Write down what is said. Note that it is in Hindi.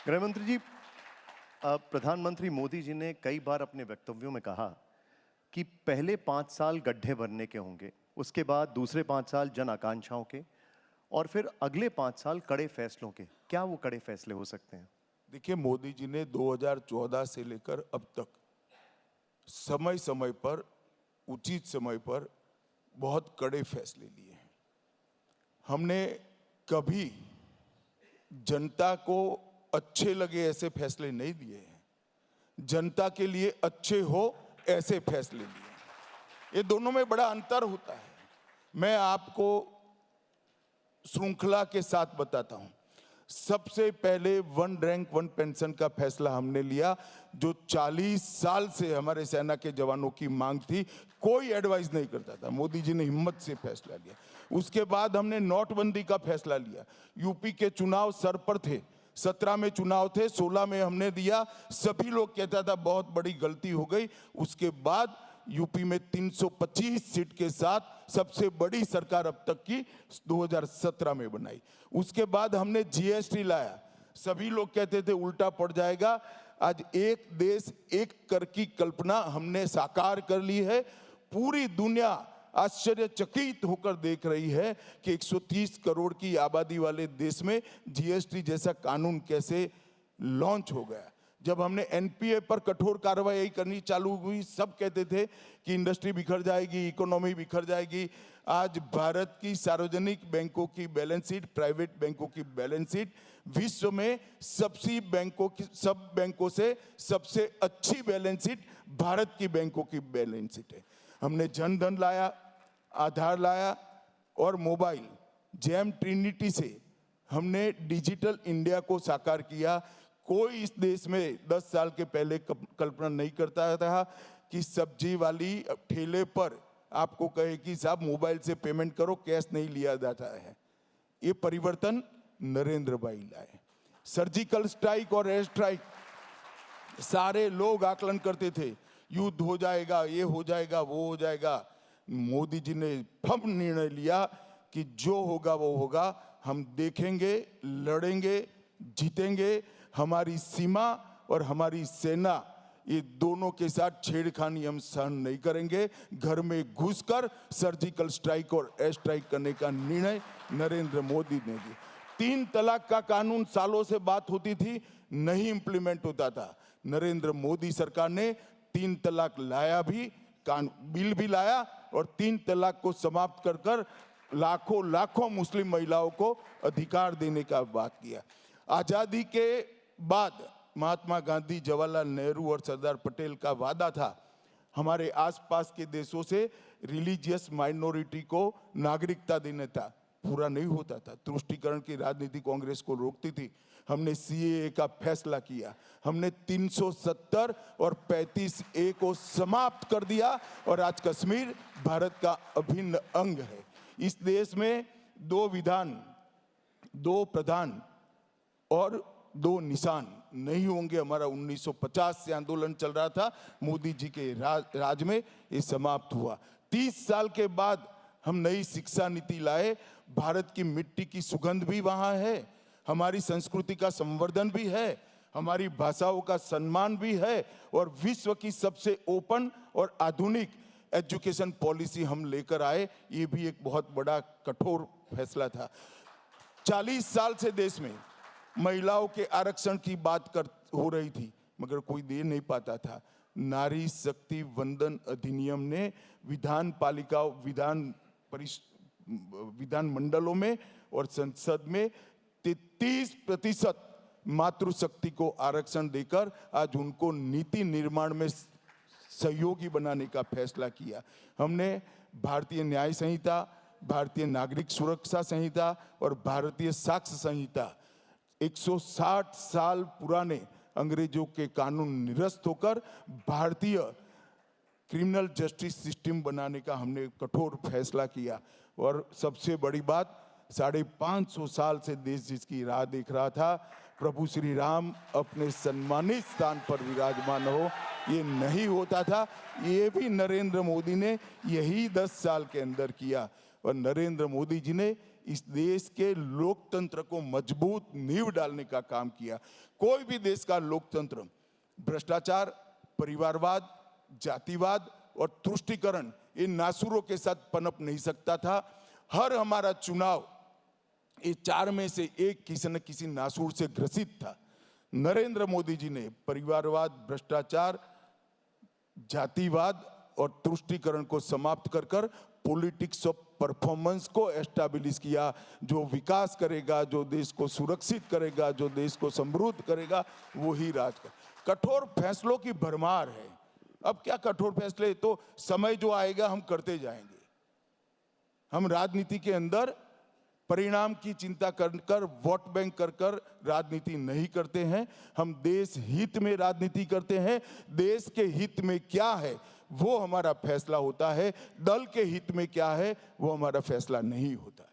गृहमंत्री जी, प्रधानमंत्री मोदी जी ने कई बार अपने वक्तव्यों में कहा कि पहले 5 साल गड्ढे भरने के होंगे, उसके बाद दूसरे 5 साल जन आकांक्षाओं के, और फिर अगले 5 साल कड़े फैसलों के। क्या वो कड़े फैसले हो सकते हैं? देखिए, मोदी जी ने 2014 से लेकर अब तक समय समय पर, उचित समय पर बहुत कड़े फैसले लिए हैं। हमने कभी जनता को अच्छे लगे ऐसे फैसले नहीं लिए हैं, जनता के लिए अच्छे हो ऐसे फैसले लिए हैं। ये दोनों में बड़ा अंतर होता है। मैं आपको श्रृंखला के साथ बताता हूं। सबसे पहले वन रैंक वन पेंशन का फैसला हमने लिया, जो 40 साल से हमारे सेना के जवानों की मांग थी। कोई एडवाइस नहीं करता था, मोदी जी ने हिम्मत से फैसला लिया। उसके बाद हमने नोटबंदी का फैसला लिया। यूपी के चुनाव सर पर थे, 17 में चुनाव थे, 16 में हमने दिया। सभी लोग कहता था बहुत बड़ी गलती हो गई। उसके बाद यूपी में 325 सीट के साथ सबसे बड़ी सरकार अब तक की 2017 में बनाई। उसके बाद हमने जीएसटी लाया। सभी लोग कहते थे उल्टा पड़ जाएगा। आज एक देश एक कर की कल्पना हमने साकार कर ली है। पूरी दुनिया आश्चर्यचकित होकर देख रही है कि 130 करोड़ की आबादी वाले देश में जीएसटी जैसा कानून कैसे लॉन्च हो गया। जब हमने एनपीए पर कठोर कार्रवाई करनी चालू हुई, सब कहते थे कि इंडस्ट्री बिखर जाएगी, इकोनॉमी बिखर जाएगी। आज भारत की सार्वजनिक बैंकों की बैलेंस शीट, प्राइवेट बैंकों की बैलेंस शीट विश्व में सब बैंकों से सबसे अच्छी बैलेंस शीट भारत की बैंकों की बैलेंस शीट है। हमने जन धन लाया, आधार लाया और मोबाइल जैम ट्रिनिटी से हमने डिजिटल इंडिया को साकार किया। कोई इस देश में 10 साल के पहले कल्पना नहीं करता था कि सब्जी वाली ठेले पर आपको कहे कि साहब मोबाइल से पेमेंट करो, कैश नहीं लिया जाता है। ये परिवर्तन नरेंद्र भाई लाए। सर्जिकल स्ट्राइक और एयर स्ट्राइक, सारे लोग आकलन करते थे युद्ध हो जाएगा, ये हो जाएगा, वो हो जाएगा। मोदी जी ने फर्म निर्णय लिया कि जो होगा वो होगा, हम देखेंगे, लड़ेंगे, जीतेंगे। हमारी सीमा और हमारी सेना, ये दोनों के साथ छेड़खानी हम सहन नहीं करेंगे। घर में घुसकर सर्जिकल स्ट्राइक और एयर स्ट्राइक करने का निर्णय नरेंद्र मोदी ने लिया। 3 तलाक का कानून सालों से बात होती थी, नहीं इंप्लीमेंट होता था। नरेंद्र मोदी सरकार ने 3 तलाक लाया भी, बिल भी लाया और 3 तलाक को समाप्त कर कर लाखों लाखों मुस्लिम महिलाओं को अधिकार देने का बात किया। आजादी के बाद महात्मा गांधी, जवाहरलाल नेहरू और सरदार पटेल का वादा था हमारे आसपास के देशों से रिलीजियस माइनॉरिटी को नागरिकता देने था, पूरा नहीं होता था। तुष्टीकरण की राजनीति कांग्रेस को रोकती थी। हमने सीएए का फैसला किया, हमने 370 और 35A को समाप्त कर दिया और आज कश्मीर भारत का अभिन्न अंग है। इस देश में 2 विधान, 2 प्रधान और 2 निशान नहीं होंगे। हमारा 1950 से आंदोलन चल रहा था, मोदी जी के राज में ये समाप्त हुआ। 30 साल के बाद हम नई शिक्षा नीति लाए। भारत की मिट्टी की सुगंध भी वहां है, हमारी संस्कृति का संवर्धन भी है, हमारी भाषाओं का सम्मान भी है और विश्व की सबसे ओपन और आधुनिक एजुकेशन पॉलिसी हम लेकर आए। ये भी एक बहुत बड़ा कठोर फैसला था। 40 साल से देश में महिलाओं के आरक्षण की बात हो रही थी, मगर कोई दे नहीं पाता था। नारी शक्ति वंदन अधिनियम ने विधान मंडलों में और संसद में 33% मातृशक्ति को आरक्षण देकर आज उनको नीति निर्माण में सहयोगी बनाने का फैसला किया। हमने भारतीय न्याय संहिता, भारतीय नागरिक सुरक्षा संहिता और भारतीय साक्ष्य संहिता, 160 साल पुराने अंग्रेजों के कानून निरस्त होकर भारतीय क्रिमिनल जस्टिस सिस्टम बनाने का हमने कठोर फैसला किया। और सबसे बड़ी बात, 550 साल से देश जिसकी राह देख रहा था, प्रभु श्री राम अपने सम्मानित स्थान पर विराजमान हो, ये नहीं होता था। ये भी नरेंद्र मोदी ने यही 10 साल के अंदर किया और नरेंद्र मोदी जी ने इस देश के लोकतंत्र को मजबूत नींव डालने का काम किया। कोई भी देश का लोकतंत्र भ्रष्टाचार, परिवारवाद, जातिवाद और तुष्टीकरण इन नासूरों के साथ पनप नहीं सकता था। हर हमारा चुनाव ये चार में से एक किसी न किसी नासूर से ग्रसित था। नरेंद्र मोदी जी ने परिवारवाद, भ्रष्टाचार, जातिवाद और तुष्टीकरण को समाप्त कर कर पॉलिटिक्स ऑफ परफॉर्मेंस को एस्टैब्लिश किया, जो विकास करेगा, जो देश को सुरक्षित करेगा, जो देश को समृद्ध करेगा, वो ही राज कर। कठोर फैसलों की भरमार है। अब क्या कठोर फैसले, तो समय जो आएगा हम करते जाएंगे। हम राजनीति के अंदर परिणाम की चिंता कर वोट बैंक कर राजनीति नहीं करते हैं। हम देश हित में राजनीति करते हैं। देश के हित में क्या है वो हमारा फैसला होता है, दल के हित में क्या है वो हमारा फैसला नहीं होता।